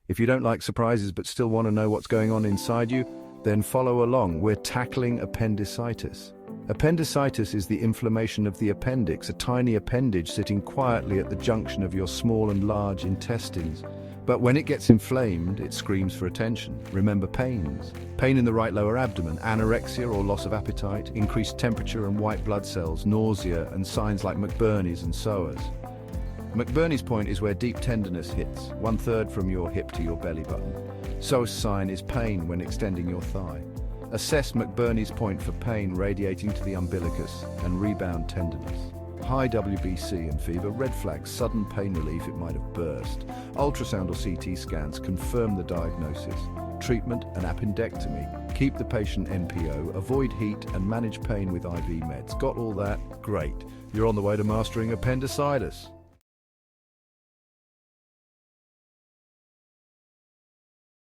If you don't like surprises but still want to know what's going on inside you, then follow along. We're tackling appendicitis. Appendicitis is the inflammation of the appendix, a tiny appendage sitting quietly at the junction of your small and large intestines. But when it gets inflamed, it screams for attention. Remember pains. Pain in the right lower abdomen, anorexia or loss of appetite, increased temperature and white blood cells, nausea, and signs like McBurney's and psoas. McBurney's point is where deep tenderness hits, 1/3 from your hip to your belly button. psoas sign is pain when extending your thigh. Assess McBurney's point for pain radiating to the umbilicus and rebound tenderness. High WBC and fever, red flags, sudden pain relief, it might have burst. Ultrasound or CT scans confirm the diagnosis. Treatment and appendectomy. Keep the patient NPO, avoid heat and manage pain with IV meds. Got all that? Great. You're on the way to mastering appendicitis.